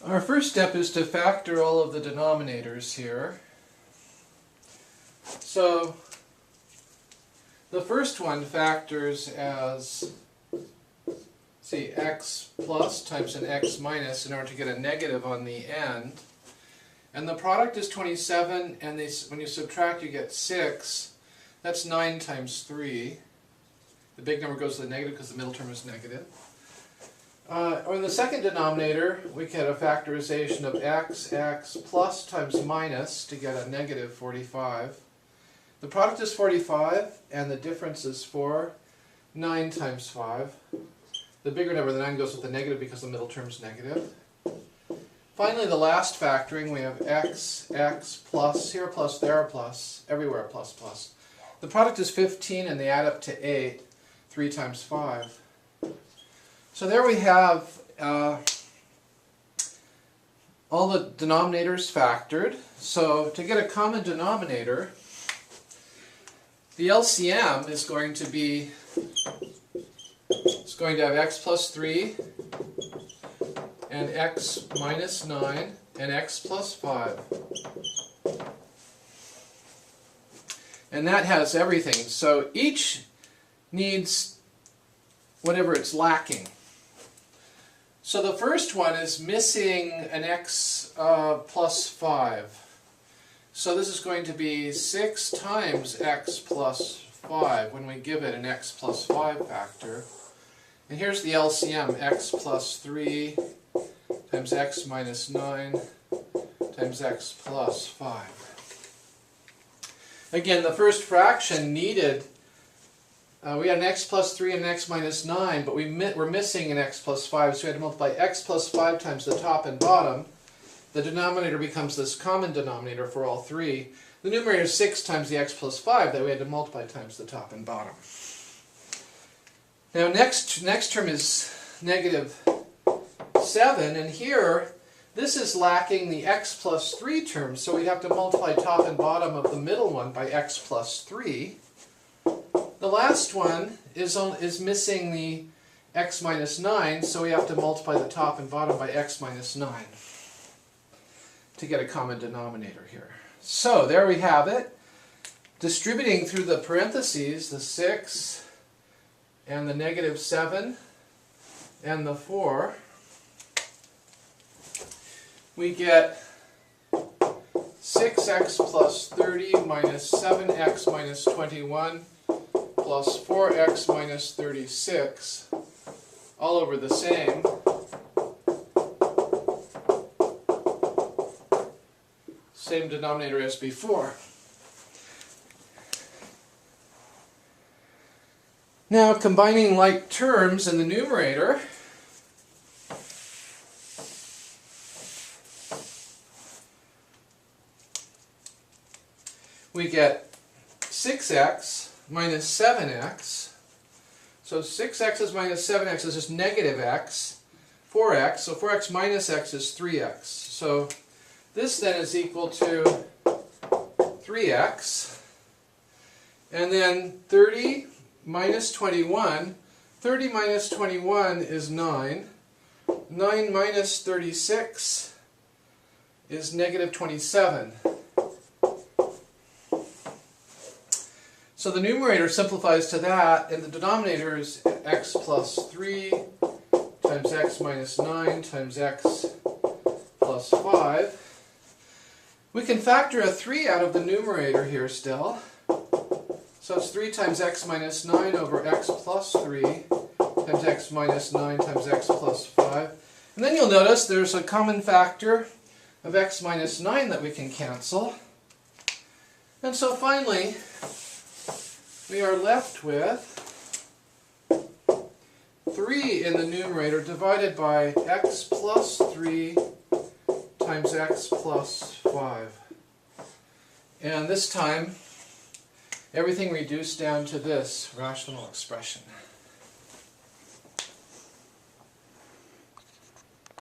Our first step is to factor all of the denominators here. So the first one factors as, see, x plus times an x minus in order to get a negative on the end. And the product is 27, and when you subtract you get 6. That's 9 times 3. The big number goes to the negative because the middle term is negative. On the second denominator, we get a factorization of x plus times minus to get a negative 45. The product is 45, and the difference is 4. 9 times 5. The bigger number, the 9, goes with the negative because the middle term is negative. Finally, the last factoring, we have x plus, here plus, there plus, everywhere plus plus. The product is 15, and they add up to 8. 3 times 5. So there we have all the denominators factored. So to get a common denominator, the LCM is going to be, it's going to have x plus 3 and x minus 9 and x plus 5. And that has everything. So each needs whatever it's lacking. So the first one is missing an x plus 5. So this is going to be 6 times x plus 5 when we give it an x plus 5 factor. And here's the LCM, x plus 3 times x minus 9 times x plus 5. Again, the first fraction needed, we had an x plus 3 and an x minus 9, but we're missing an x plus 5, so we had to multiply x plus 5 times the top and bottom. The denominator becomes this common denominator for all three. The numerator is 6 times the x plus 5 that we had to multiply times the top and bottom. Now next term is negative 7, and here this is lacking the x plus 3 term, so we'd have to multiply top and bottom of the middle one by x plus 3. The last one is missing the x minus 9, so we have to multiply the top and bottom by x minus 9 to get a common denominator here. So there we have it. Distributing through the parentheses, the 6 and the negative 7 and the 4, we get 6x plus 30 minus 7x minus 21 plus 4x minus 36, all over the same. Same denominator as before. Now combining like terms in the numerator, we get 6x minus 7x. So 6x minus 7x is just negative x. 4x, so 4x minus x is 3x. So this then is equal to 3x. And then 30 minus 21. 30 minus 21 is 9. 9 minus 36 is negative 27. So the numerator simplifies to that, and the denominator is x plus 3 times x minus 9 times x plus 5. We can factor a 3 out of the numerator here still. So it's 3 times x minus 9 over x plus 3 times x minus 9 times x plus 5. And then you'll notice there's a common factor of x minus 9 that we can cancel. And so finally, we are left with 3 in the numerator divided by x plus 3 times x plus 5. And this time, everything reduced down to this rational expression.